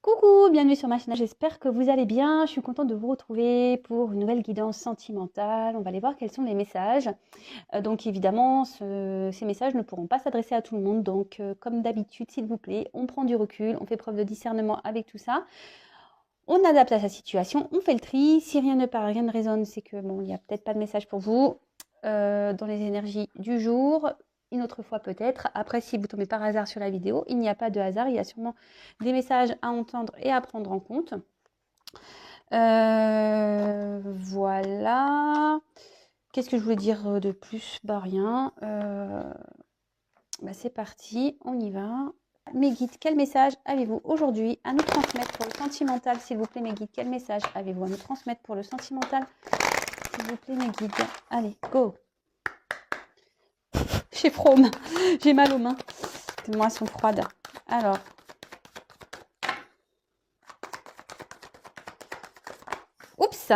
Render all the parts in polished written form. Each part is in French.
Coucou, bienvenue sur ma chaîne, j'espère que vous allez bien. Je suis contente de vous retrouver pour une nouvelle guidance sentimentale. On va aller voir quels sont les messages. Donc évidemment, ces messages ne pourront pas s'adresser à tout le monde. Donc comme d'habitude, s'il vous plaît, on prend du recul, on fait preuve de discernement avec tout ça. On adapte à sa situation, on fait le tri. Si rien ne parle, rien ne résonne, c'est que bon, il n'y a peut-être pas de message pour vous dans les énergies du jour. Une autre fois peut-être. Après, si vous tombez par hasard sur la vidéo, il n'y a pas de hasard. Il y a sûrement des messages à entendre et à prendre en compte. Voilà. Qu'est-ce que je voulais dire de plus? Bah rien. C'est parti, on y va. Mes guides, quel message avez-vous aujourd'hui à nous transmettre pour le sentimental, s'il vous plaît, mes guides? Quel message avez-vous à nous transmettre pour le sentimental, s'il vous plaît, mes guides? Allez, go! J'ai froid aux mains, j'ai mal aux mains. Moi, elles sont froides. Alors. Oups!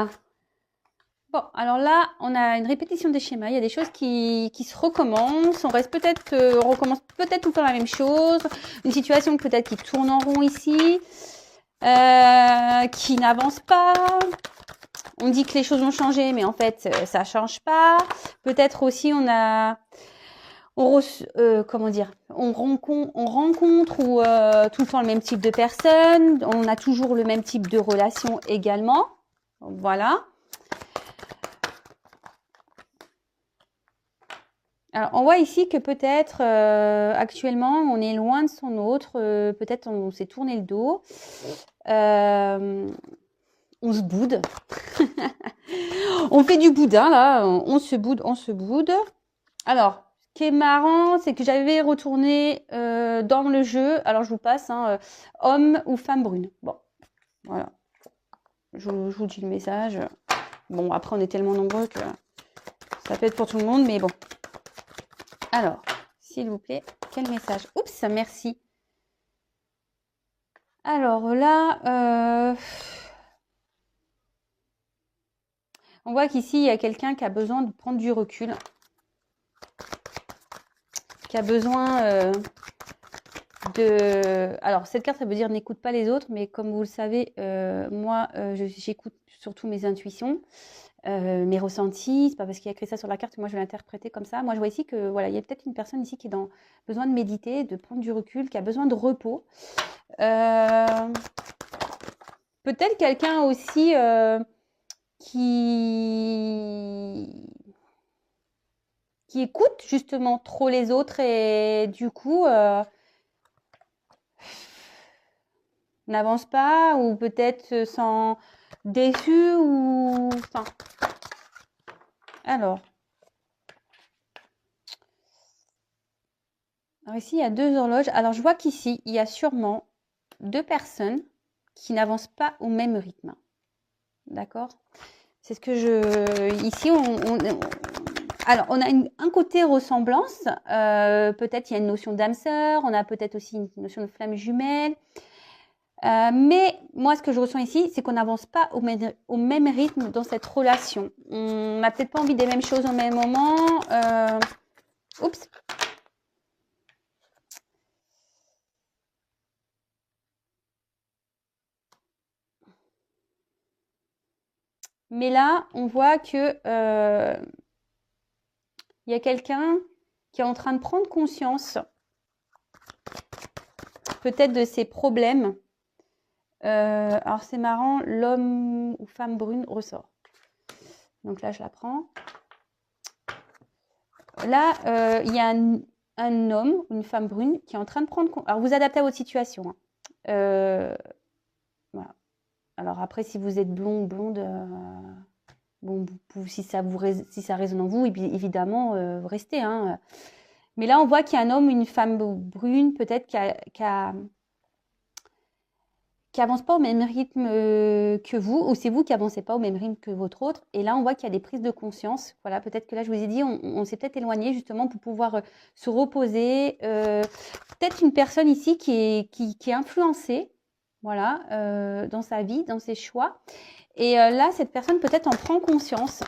Bon, alors là, on a une répétition des schémas. Il y a des choses qui se recommencent. On recommence peut-être tout le temps la même chose. Une situation peut-être qui tourne en rond ici, qui n'avance pas. On dit que les choses ont changé, mais en fait, ça change pas. Peut-être aussi, comment dire, on rencontre ou tout le temps le même type de personne. On a toujours le même type de relation également. Voilà. Alors, on voit ici que peut-être actuellement, on est loin de son autre. Peut-être on s'est tourné le dos. On se boude. On fait du boudin, là. On se boude. Alors, ce qui est marrant, c'est que j'avais retourné dans le jeu. Alors, je vous passe, homme ou femme brune. Bon, voilà. Je vous dis le message. Bon, après, on est tellement nombreux que ça peut être pour tout le monde, mais bon. Alors, s'il vous plaît, quel message? Oups, merci. Alors là, on voit qu'ici, il y a quelqu'un qui a besoin de prendre du recul, qui a besoin Alors, cette carte, ça veut dire n'écoute pas les autres, mais comme vous le savez, moi, j'écoute surtout mes intuitions, mes ressentis. C'est pas parce qu'il y a écrit ça sur la carte que moi, je vais l'interpréter comme ça. Moi, je vois ici que voilà, il y a peut-être une personne ici qui est dans besoin de méditer, de prendre du recul, qui a besoin de repos. Peut-être quelqu'un aussi qui écoute justement trop les autres et du coup n'avance pas ou peut-être se sent déçu ou enfin. Alors ici il y a deux horloges. Alors je vois qu'ici il y a sûrement deux personnes qui n'avancent pas au même rythme. D'accord? C'est ce que ici alors, on a un côté ressemblance. Peut-être il y a une notion d'âme sœur. On a peut-être aussi une notion de flamme jumelle. Mais moi, ce que je ressens ici, c'est qu'on n'avance pas au même rythme dans cette relation. On n'a peut-être pas envie des mêmes choses au même moment. Oups. Mais là, on voit que il y a quelqu'un qui est en train de prendre conscience peut-être de ses problèmes. Alors, c'est marrant, l'homme ou femme brune ressort. Donc là, je la prends. Là, il y a un homme ou une femme brune qui est en train de prendre... Alors, vous adaptez à votre situation. Voilà. Alors après, si vous êtes blond ou blonde, bon, si ça résonne en vous, évidemment, vous restez. Hein. Mais là, on voit qu'il y a un homme ou une femme brune, peut-être, qui avance pas au même rythme que vous, ou c'est vous qui avancez pas au même rythme que votre autre. Et là, on voit qu'il y a des prises de conscience. Voilà, peut-être que là, je vous ai dit, on s'est peut-être éloigné justement pour pouvoir se reposer. Peut-être une personne ici qui est influencée, voilà, dans sa vie, dans ses choix. Et là, cette personne peut-être en prend conscience.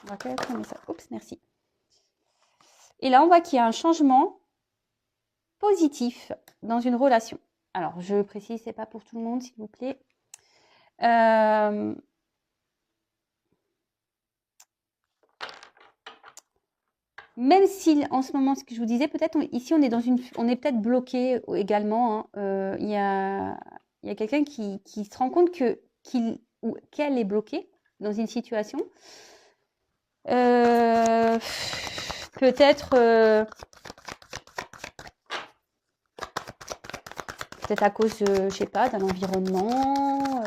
On va peut-être ça. Oups, merci. Et là, on voit qu'il y a un changement positif dans une relation. Alors, je précise, c'est pas pour tout le monde, s'il vous plaît. Même si en ce moment, ce que je vous disais, peut-être ici on est peut-être bloqué également, hein. Il y a quelqu'un qui se rend compte qu'il ou qu'elle est bloquée dans une situation. Peut-être à cause, je sais pas, d'un environnement,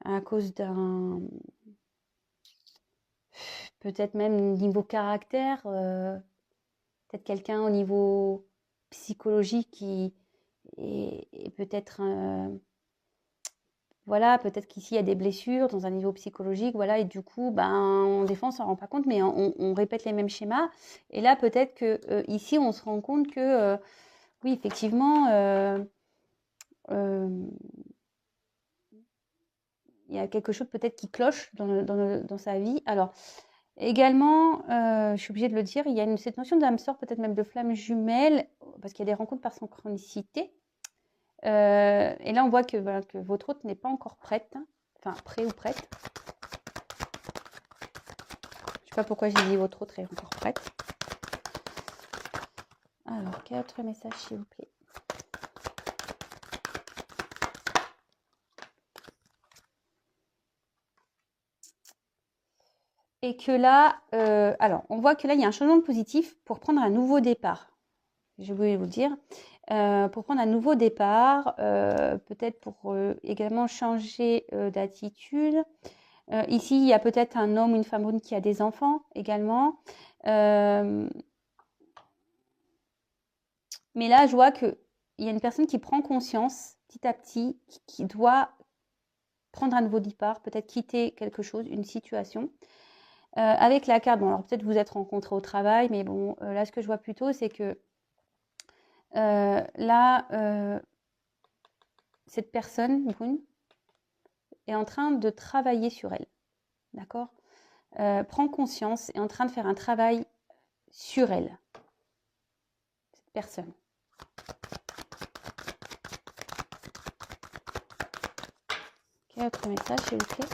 à cause d'un peut-être même niveau caractère, peut-être quelqu'un au niveau psychologique qui est peut-être voilà, peut-être qu'ici il y a des blessures dans un niveau psychologique, voilà, et du coup, ben, des fois on s'en rend pas compte, mais on répète les mêmes schémas. Et là, peut-être que ici on se rend compte que oui, effectivement, il y a quelque chose peut-être qui cloche dans sa vie. Alors, également, je suis obligée de le dire, il y a cette notion d'âme sœur, peut-être même de flamme jumelle, parce qu'il y a des rencontres par synchronicité. Et là, on voit que, voilà, que votre hôte n'est pas encore prête, hein. Enfin, prêt ou prête. Je sais pas pourquoi j'ai dit votre autre est encore prête. Alors, quel autre message, s'il vous plaît? Et que là, alors, on voit que là, il y a un changement positif pour prendre un nouveau départ. Je voulais vous dire. Pour prendre un nouveau départ, peut-être pour également changer d'attitude. Ici, il y a peut-être un homme ou une femme qui a des enfants également. Mais là, je vois qu'il y a une personne qui prend conscience petit à petit, qui doit prendre un nouveau départ, peut-être quitter quelque chose, une situation. Avec la carte, bon, alors peut-être vous êtes rencontrés au travail, mais bon, là, ce que je vois plutôt, c'est que là, cette personne, Brune, est en train de travailler sur elle. D'accord? Prend conscience, est en train de faire un travail sur elle. Cette personne. Quel autre message, s'il vous plaît?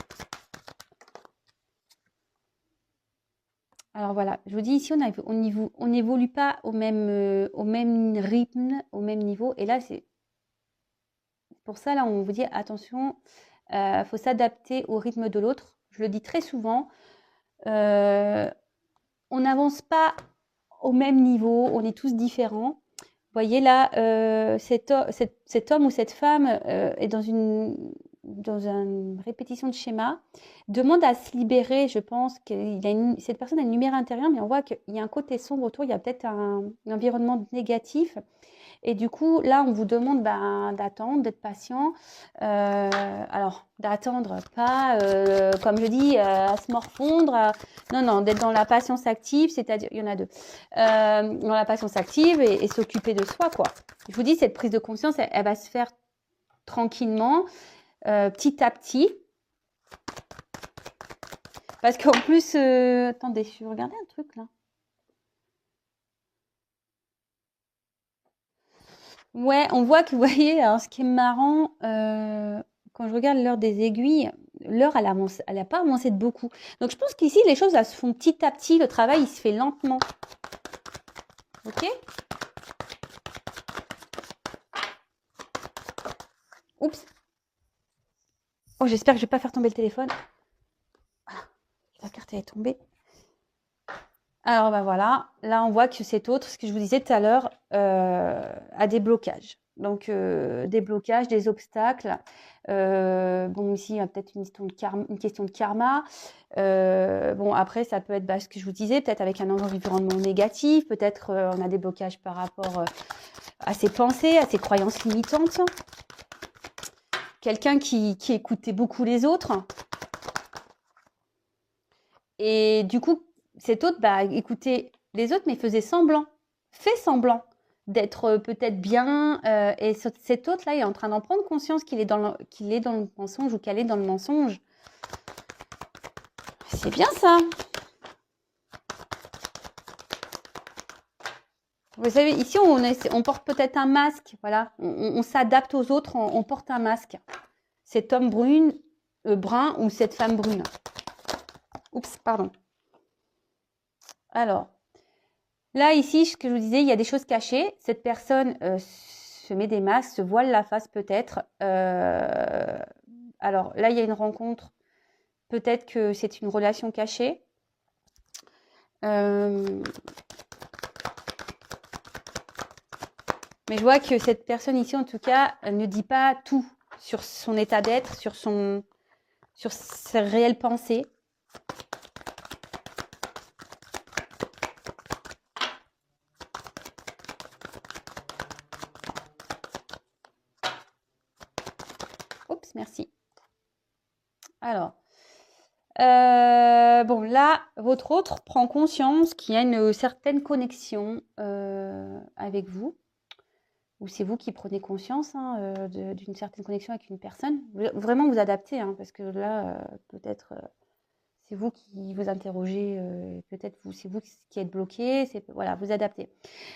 Alors voilà, je vous dis ici, on n'évolue pas au même rythme, au même niveau. Et là, c'est pour ça, là, on vous dit attention, faut s'adapter au rythme de l'autre. Je le dis très souvent, on n'avance pas au même niveau, on est tous différents. Vous voyez là, cet homme ou cette femme est dans une répétition de schéma, demande à se libérer. Je pense que cette personne a une lumière intérieure, mais on voit qu'il y a un côté sombre autour, il y a peut-être un environnement négatif. Et du coup, là, on vous demande d'attendre, d'être patient. Alors, d'attendre, pas, comme je dis, à se morfondre. Non, d'être dans la patience active, c'est-à-dire, il y en a deux. Dans la patience active et s'occuper de soi, quoi. Je vous dis, cette prise de conscience, elle va se faire tranquillement, petit à petit. Parce qu'en plus, attendez, je vais regarder un truc, là. Ouais, on voit que, vous voyez, alors ce qui est marrant, quand je regarde l'heure des aiguilles, l'heure, elle a pas avancé de beaucoup. Donc, je pense qu'ici, les choses, elles se font petit à petit. Le travail, il se fait lentement. Ok? Oups. Oh, j'espère que je vais pas faire tomber le téléphone. Ah, la carte, elle est tombée. Alors, voilà. Là, on voit que cet autre, ce que je vous disais tout à l'heure, a des blocages. Donc, des blocages, des obstacles. Bon, ici, il y a peut-être une question de karma. Bon, après, ça peut être ce que je vous disais, peut-être avec un environnement négatif. Peut-être on a des blocages par rapport à ses pensées, à ses croyances limitantes. Quelqu'un qui écoutait beaucoup les autres. Et du coup, cet autre, écoutait les autres, mais fait semblant d'être peut-être bien. Et cet autre-là est en train d'en prendre conscience qu'il est dans le mensonge ou qu'elle est dans le mensonge. C'est bien ça. Vous savez, ici, on porte peut-être un masque. Voilà, on s'adapte aux autres, on porte un masque. Cet homme brun ou cette femme brune. Oups, pardon. Alors, là, ici, ce que je vous disais, il y a des choses cachées. Cette personne se met des masques, se voile la face peut-être. Alors, là, il y a une rencontre. Peut-être que c'est une relation cachée. Mais je vois que cette personne ici, en tout cas, ne dit pas tout sur son état d'être, sur ses réelles pensées. Oups, merci. Alors, bon, là, votre autre prend conscience qu'il y a une certaine connexion avec vous, ou c'est vous qui prenez conscience d'une certaine connexion avec une personne. Vraiment vous adaptez, hein, parce que là, peut-être c'est vous qui vous interrogez, peut-être c'est vous qui êtes bloqué, voilà, vous adaptez.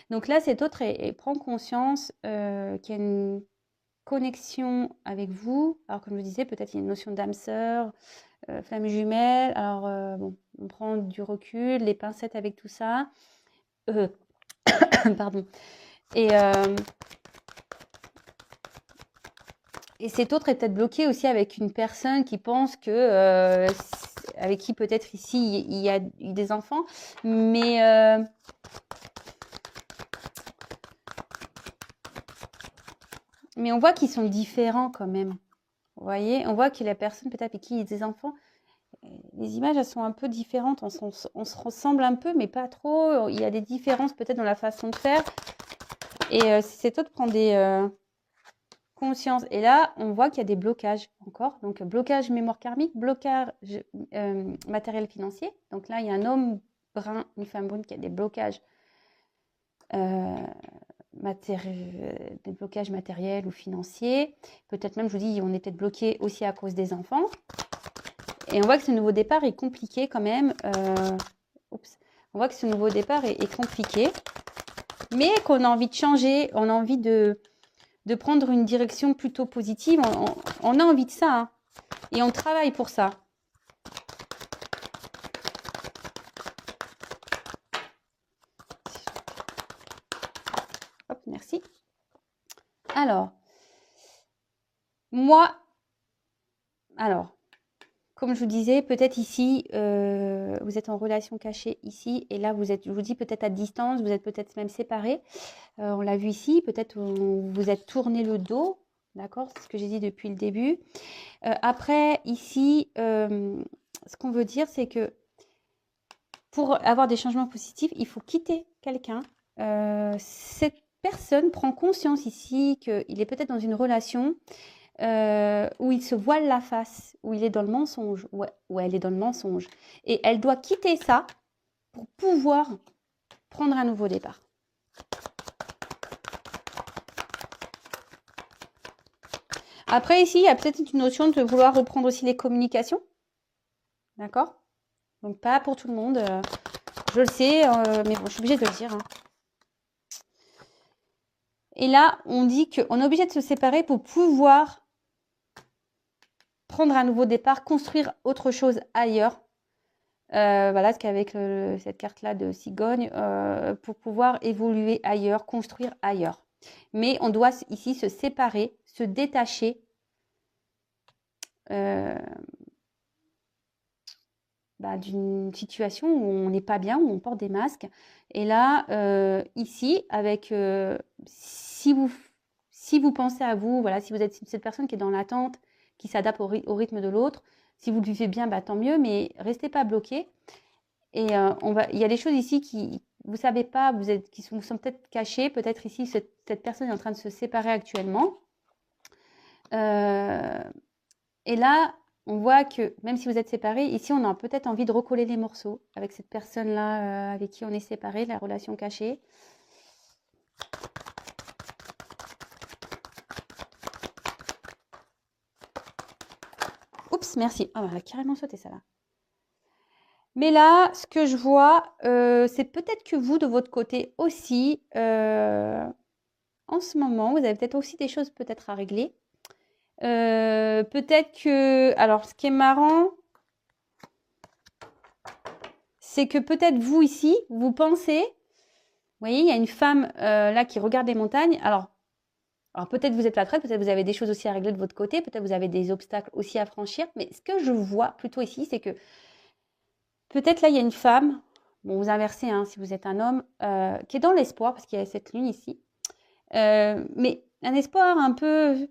Donc là, cet autre prend conscience qu'il y a une connexion avec vous. Alors comme je vous disais, peut-être il y a une notion d'âme sœur, flamme jumelle. Alors bon, on prend du recul, les pincettes avec tout ça. Pardon. Et cet autre est peut-être bloqué aussi avec une personne qui pense que avec qui peut-être ici il y a eu des enfants, mais on voit qu'ils sont différents quand même. Vous voyez, on voit que la personne peut-être avec qui il y a des enfants, les images elles sont un peu différentes, on se ressemble un peu, mais pas trop. Il y a des différences peut-être dans la façon de faire. Et cet autre prend des conscience. Et là, on voit qu'il y a des blocages encore. Donc, blocage mémoire karmique, blocage matériel financier. Donc là, il y a un homme brun, une femme brune qui a des blocages, des blocages matériels ou financiers. Peut-être même, je vous dis, on est peut-être bloqué aussi à cause des enfants. Et on voit que ce nouveau départ est compliqué quand même. Oups. On voit que ce nouveau départ est compliqué, mais qu'on a envie de changer, on a envie de prendre une direction plutôt positive. On a envie de ça, hein, et on travaille pour ça. Hop, merci. Alors, comme je vous disais, peut-être ici, vous êtes en relation cachée ici, et là, je vous dis peut-être à distance, vous êtes peut-être même séparés. On l'a vu ici, peut-être vous êtes tourné le dos, d'accord? C'est ce que j'ai dit depuis le début. Après, ici, ce qu'on veut dire, c'est que pour avoir des changements positifs, il faut quitter quelqu'un. Cette personne prend conscience ici qu'il est peut-être dans une relation où il se voile la face, où il est dans le mensonge, où elle est dans le mensonge. Et elle doit quitter ça pour pouvoir prendre un nouveau départ. Après, ici, il y a peut-être une notion de vouloir reprendre aussi les communications. D'accord? Donc, pas pour tout le monde. Je le sais, mais bon, je suis obligée de le dire. Hein. Et là, on dit qu'on est obligé de se séparer pour pouvoir prendre un nouveau départ, construire autre chose ailleurs. Voilà, parce qu'avec cette carte-là de cigogne, pour pouvoir évoluer ailleurs, construire ailleurs. Mais on doit ici se séparer, se détacher d'une situation où on n'est pas bien, où on porte des masques. Et là, ici, avec si vous pensez à vous, voilà, si vous êtes cette personne qui est dans l'attente, qui s'adapte au rythme de l'autre, si vous le vivez bien, tant mieux, mais restez pas bloqué. Et il y a des choses ici qui, vous savez pas, qui sont peut-être cachées. Peut-être ici, cette personne est en train de se séparer actuellement. Et là, on voit que même si vous êtes séparés, ici, on a peut-être envie de recoller les morceaux avec cette personne-là avec qui on est séparés, la relation cachée. Oups, merci. Ah, elle a carrément sauté, ça là. Mais là, ce que je vois, c'est peut-être que vous, de votre côté aussi, en ce moment, vous avez peut-être aussi des choses peut-être à régler. Peut-être que... Alors, ce qui est marrant, c'est que peut-être vous ici, vous pensez... Vous voyez, il y a une femme là qui regarde les montagnes. Alors peut-être vous êtes la traite, peut-être vous avez des choses aussi à régler de votre côté, peut-être vous avez des obstacles aussi à franchir. Mais ce que je vois plutôt ici, c'est que peut-être là, il y a une femme, bon, vous inversez hein, si vous êtes un homme, qui est dans l'espoir, parce qu'il y a cette lune ici. Mais un espoir un peu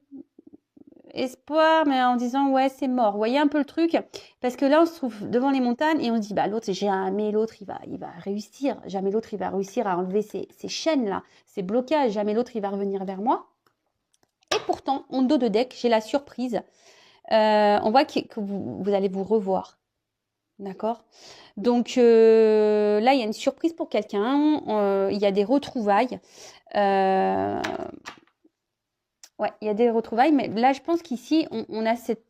espoir, mais en disant ouais c'est mort. Vous voyez un peu le truc, parce que là on se trouve devant les montagnes et on se dit bah l'autre jamais l'autre il va réussir, jamais l'autre il va réussir à enlever ces chaînes là, ces blocages, jamais l'autre il va revenir vers moi. Et pourtant en dos de deck j'ai la surprise. On voit que vous allez vous revoir. D'accord. Donc là, il y a une surprise pour quelqu'un. Il y a des retrouvailles. Euh, Ouais, il y a des retrouvailles, mais là, je pense qu'ici, on a cette,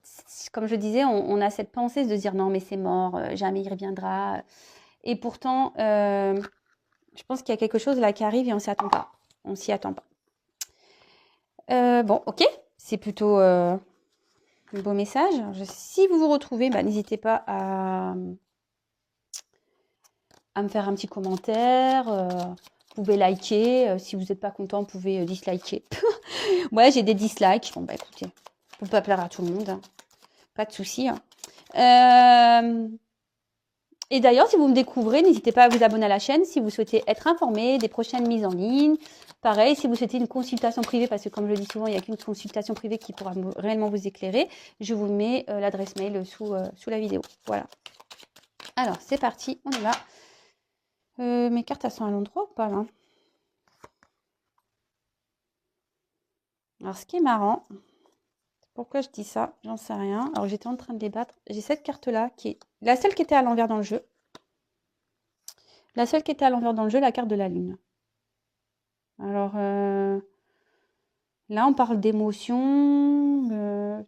comme je disais, on a cette pensée de se dire non, mais c'est mort, jamais il reviendra. Et pourtant, je pense qu'il y a quelque chose là qui arrive et on s'y attend pas. On s'y attend pas. Bon, ok, c'est plutôt un beau message. Si vous vous retrouvez, bah, n'hésitez pas à me faire un petit commentaire. Vous pouvez liker. Si vous n'êtes pas content, vous pouvez disliker. Ouais, j'ai des dislikes. Bon, bah écoutez, faut pas plaire à tout le monde. Hein. Pas de souci. Hein. Et d'ailleurs, si vous me découvrez, n'hésitez pas à vous abonner à la chaîne si vous souhaitez être informé des prochaines mises en ligne. Pareil, si vous souhaitez une consultation privée, parce que comme je le dis souvent, il n'y a qu'une consultation privée qui pourra réellement vous éclairer, je vous mets l'adresse mail sous la vidéo. Voilà. Alors, c'est parti, on y va. Mes cartes, elles sont à l'endroit ou pas là? Alors, ce qui est marrant, pourquoi je dis ça? J'en sais rien. Alors, j'étais en train de débattre. J'ai cette carte-là qui est la seule qui était à l'envers dans le jeu. La seule qui était à l'envers dans le jeu, la carte de la lune. Alors, là, on parle d'émotion,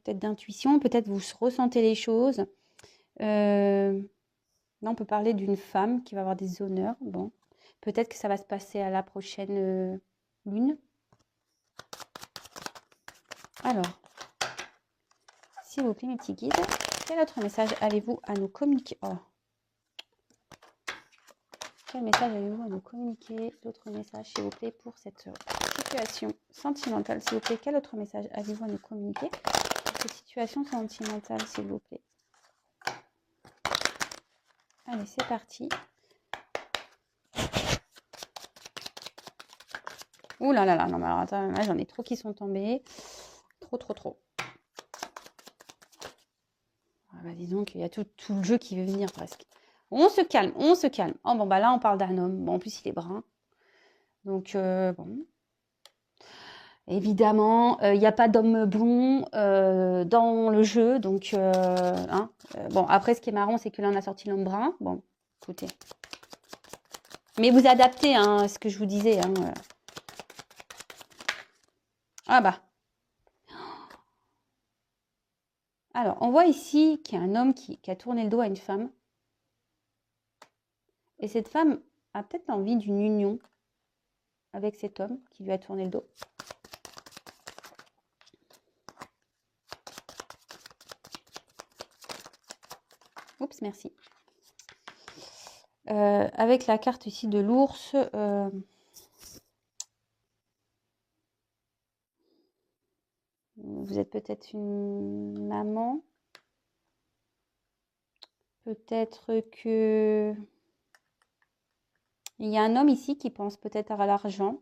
peut-être d'intuition, peut-être vous ressentez les choses. Là, on peut parler d'une femme qui va avoir des honneurs. Bon, peut-être que ça va se passer à la prochaine lune. Alors, s'il vous plaît, mes petits guides, quel autre message avez-vous à nous communiquer? Oh. Quel message avez-vous à nous communiquer? D'autres messages, s'il vous plaît, pour cette situation sentimentale, s'il vous plaît. Quel autre message avez-vous à nous communiquer pour cette situation sentimentale, s'il vous plaît? Allez, c'est parti. Ouh là là là, non, mais alors attends, là, j'en ai trop qui sont tombés. Trop. Ah bah, dis donc, il y a tout le jeu qui veut venir presque. On se calme. Oh bon, bah là, on parle d'un homme. Bon, en plus, il est brun. Donc, bon. Évidemment, il n'y a pas d'homme bon dans le jeu. Donc, hein, bon, après, ce qui est marrant, c'est que là, on a sorti l'homme brun. Bon, écoutez. Mais vous adaptez hein, ce que je vous disais. Hein. Ah bah. Alors, on voit ici qu'il y a un homme qui a tourné le dos à une femme. Et cette femme a peut-être envie d'une union avec cet homme qui lui a tourné le dos. Oups, merci. Avec la carte ici de l'ours, vous êtes peut-être une maman. Peut-être que il y a un homme ici qui pense peut-être à l'argent,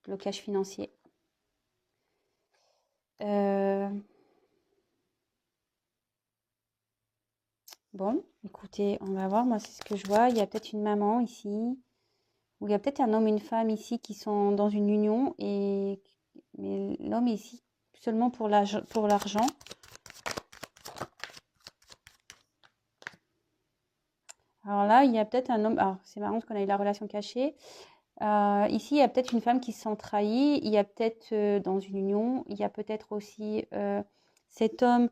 blocage financier. Bon, écoutez, on va voir. Moi, c'est ce que je vois. Il y a peut-être une maman ici, ou il y a peut-être un homme et une femme ici qui sont dans une union, mais l'homme est ici seulement pour l'argent. Alors là, il y a peut-être un homme. Alors, c'est marrant parce qu'on a eu la relation cachée. Ici, il y a peut-être une femme qui se sent trahie. Il y a peut-être dans une union, il y a peut-être aussi cet homme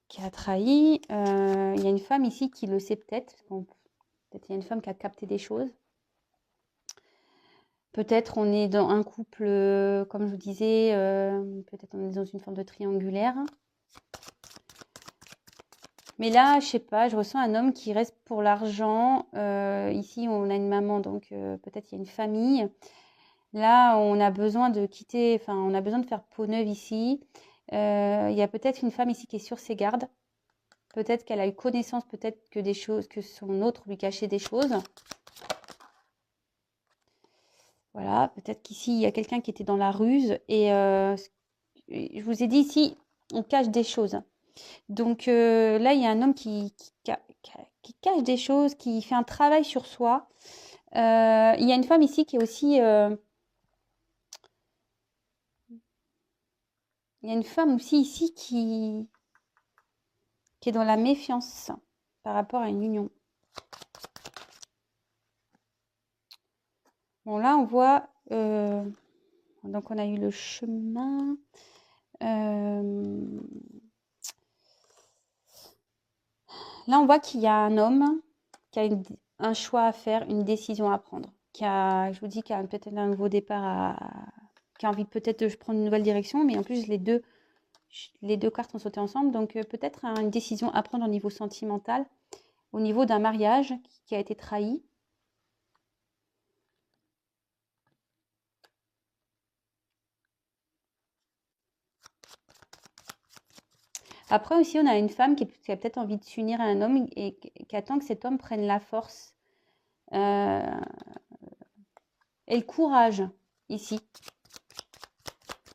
Qui a trahi. Il y a une femme ici qui le sait peut-être. Peut-être il y a une femme qui a capté des choses. Peut-être on est dans un couple, comme je vous disais, peut-être on est dans une forme de triangulaire. Mais là, je sais pas, je ressens un homme qui reste pour l'argent. Ici, on a une maman, donc peut-être il y a une famille. Là, on a besoin de quitter, enfin, on a besoin de faire peau neuve ici. Il y a peut-être une femme ici qui est sur ses gardes. Peut-être qu'elle a eu connaissance, peut-être que son autre lui cachait des choses. Voilà, peut-être qu'ici, il y a quelqu'un qui était dans la ruse. Et je vous ai dit ici, on cache des choses. Donc là, il y a un homme qui cache des choses, qui fait un travail sur soi. Il y a une femme ici qui est aussi... il y a une femme aussi ici qui est dans la méfiance par rapport à une union. Bon, là, on voit... donc, on a eu le chemin. Là, on voit qu'il y a un homme qui a un choix à faire, une décision à prendre. Je vous dis, qui a peut-être un nouveau départ, qui a envie peut-être de prendre une nouvelle direction, mais en plus, les deux cartes ont sauté ensemble. Donc, peut-être une décision à prendre au niveau sentimental, au niveau d'un mariage qui a été trahi. Après aussi, on a une femme qui a peut-être envie de s'unir à un homme et qui attend que cet homme prenne la force et le courage ici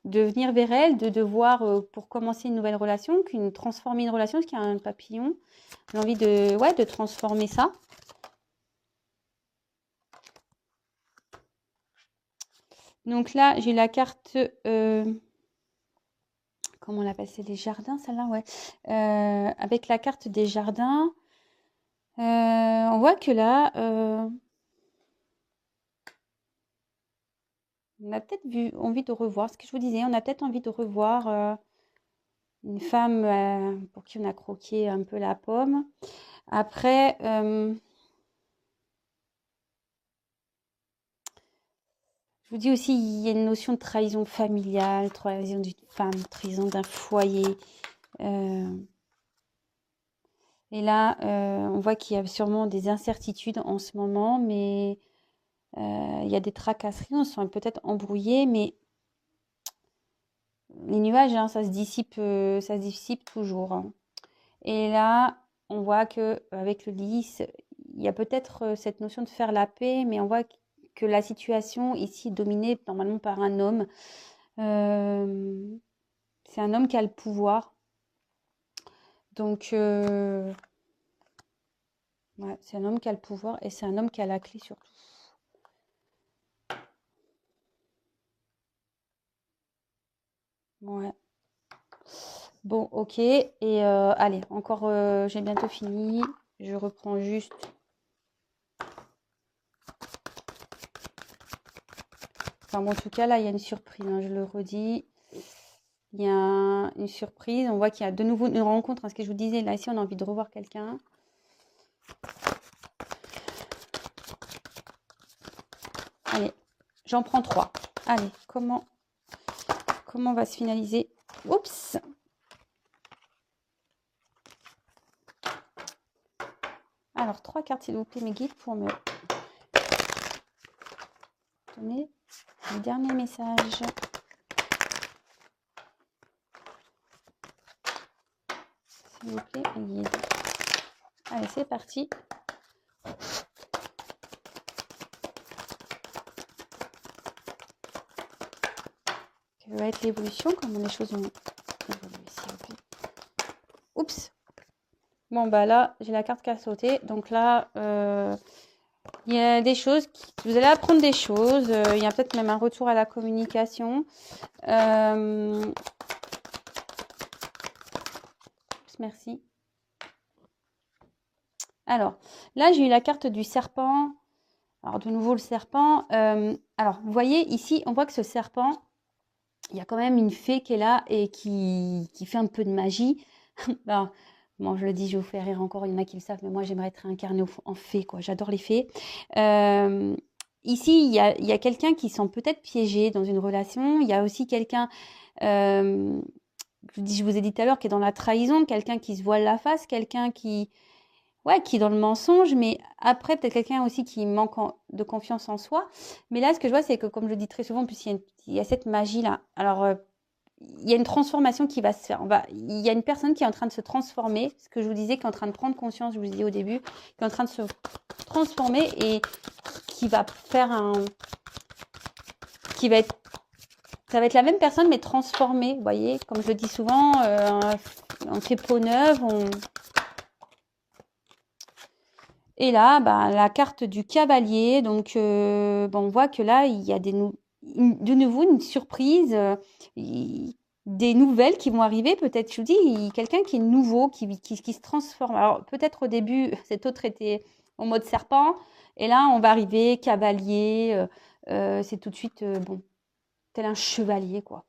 de venir vers elle, de devoir, pour commencer une nouvelle relation, transformer une relation, parce qu'il y a un papillon. J'ai envie de transformer ça. Donc là, j'ai la carte... comment on l'appelle? C'est les jardins, celle-là, ouais. Avec la carte des jardins, on voit que là, on a peut-être envie de revoir, ce que je vous disais, on a peut-être envie de revoir une femme pour qui on a croqué un peu la pomme. Après, je vous dis aussi, il y a une notion de trahison familiale, trahison d'une femme, trahison d'un foyer. Et là, on voit qu'il y a sûrement des incertitudes en ce moment, mais il y a des tracasseries, on se sent peut-être embrouillé, mais les nuages, hein, ça se dissipe toujours, hein. Et là, on voit que avec le lys, il y a peut-être cette notion de faire la paix, mais on voit que la situation ici est dominée normalement par un homme. C'est un homme qui a le pouvoir. Donc, ouais, c'est un homme qui a le pouvoir et c'est un homme qui a la clé surtout. Ouais. Bon, ok. Et allez, encore, j'ai bientôt fini. Je reprends juste. Enfin, bon, en tout cas, là, il y a une surprise, hein, je le redis. Il y a une surprise. On voit qu'il y a de nouveau une rencontre. Hein, ce que je vous disais, là, ici, on a envie de revoir quelqu'un. Allez, j'en prends 3. Allez, comment va se finaliser? Oups! Alors, 3 cartes, s'il vous plaît, mes guides, pour me donner le dernier message. S'il vous plaît, mes guides. Allez, c'est parti. Quelle va être l'évolution? Comment les choses vont évoluer, s'il vous plaît? Oups! Bon, bah là, j'ai la carte qui a sauté. Donc là, il y a des choses, vous allez apprendre des choses. Il y a peut-être même un retour à la communication. Merci. Alors, là, j'ai eu la carte du serpent. Alors, de nouveau, le serpent. Alors, vous voyez, ici, on voit que ce serpent, il y a quand même une fée qui est là et qui fait un peu de magie. Ben, bon, je le dis, je vous fais rire encore, il y en a qui le savent, mais moi j'aimerais être réincarnée en fée, quoi. J'adore les fées. Euh, Ici, il y a quelqu'un qui sent peut-être piégé dans une relation. Il y a aussi quelqu'un, euh, je vous ai dit tout à l'heure, qui est dans la trahison, quelqu'un qui se voile la face, quelqu'un qui, ouais, qui est dans le mensonge, mais après, peut-être quelqu'un aussi qui manque de confiance en soi. Mais là, ce que je vois, c'est que, comme je le dis très souvent, en plus, il y a cette magie-là. Alors, il y a une transformation qui va se faire. Il y a une personne qui est en train de se transformer, ce que je vous disais, qui est en train de prendre conscience, je vous disais au début, qui est en train de se transformer et qui va faire qui va être, ça va être la même personne mais transformée, vous voyez, comme je le dis souvent, on fait peau neuve, et là, bah, la carte du cavalier, donc on voit que là, il y a de nouveau une surprise, des nouvelles qui vont arriver. Peut-être, je vous dis, quelqu'un qui est nouveau, qui se transforme. Alors, peut-être au début, cet autre était en mode serpent, et là, on va arriver cavalier, c'est tout de suite, bon, tel un chevalier, quoi.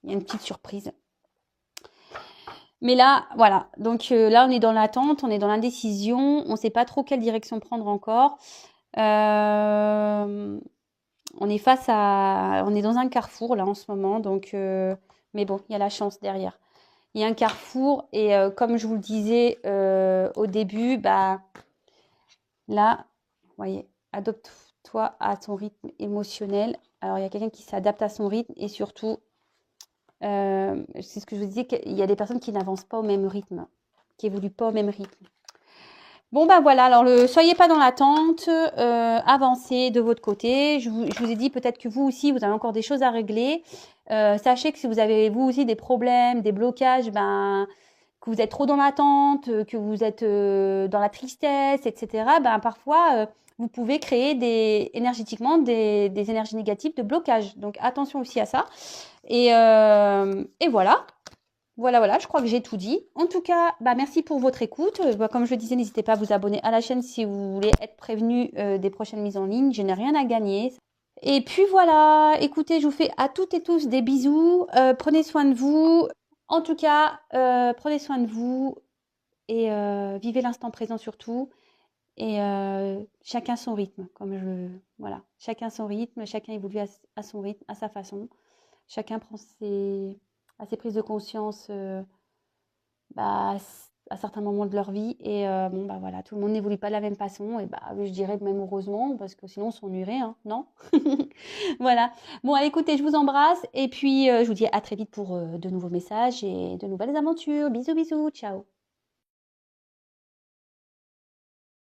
Il y a une petite surprise. Mais là, voilà. Donc là, on est dans l'attente, on est dans l'indécision, on ne sait pas trop quelle direction prendre encore. On est on est dans un carrefour là en ce moment, donc mais bon, il y a la chance derrière. Il y a un carrefour et comme je vous le disais au début, bah là, vous voyez, adopte-toi à ton rythme émotionnel. Alors il y a quelqu'un qui s'adapte à son rythme et surtout c'est ce que je vous disais, qu'il y a des personnes qui n'avancent pas au même rythme, qui évoluent pas au même rythme. Bon, bah voilà, alors soyez pas dans l'attente, avancez de votre côté. Je vous ai dit peut-être que vous aussi, vous avez encore des choses à régler. Sachez que si vous avez vous aussi des problèmes, des blocages, ben, que vous êtes trop dans l'attente, que vous êtes dans la tristesse, etc., ben, parfois, vous pouvez créer énergétiquement des énergies négatives de blocage. Donc attention aussi à ça. Et voilà. Voilà, je crois que j'ai tout dit. En tout cas, bah, merci pour votre écoute. Comme je le disais, n'hésitez pas à vous abonner à la chaîne si vous voulez être prévenu des prochaines mises en ligne. Je n'ai rien à gagner. Et puis voilà, écoutez, je vous fais à toutes et tous des bisous. Prenez soin de vous. En tout cas, prenez soin de vous et vivez l'instant présent surtout. Et chacun son rythme, voilà, chacun son rythme, chacun évolue à son rythme, à sa façon. Chacun prend à ses prises de conscience bah, à certains moments de leur vie. Et bon, bah voilà, tout le monde n'évolue pas de la même façon. Et bah, je dirais même heureusement, parce que sinon on s'ennuierait, hein, non? Voilà. Bon, écoutez, je vous embrasse. Et puis, je vous dis à très vite pour de nouveaux messages et de nouvelles aventures. Bisous, bisous, ciao.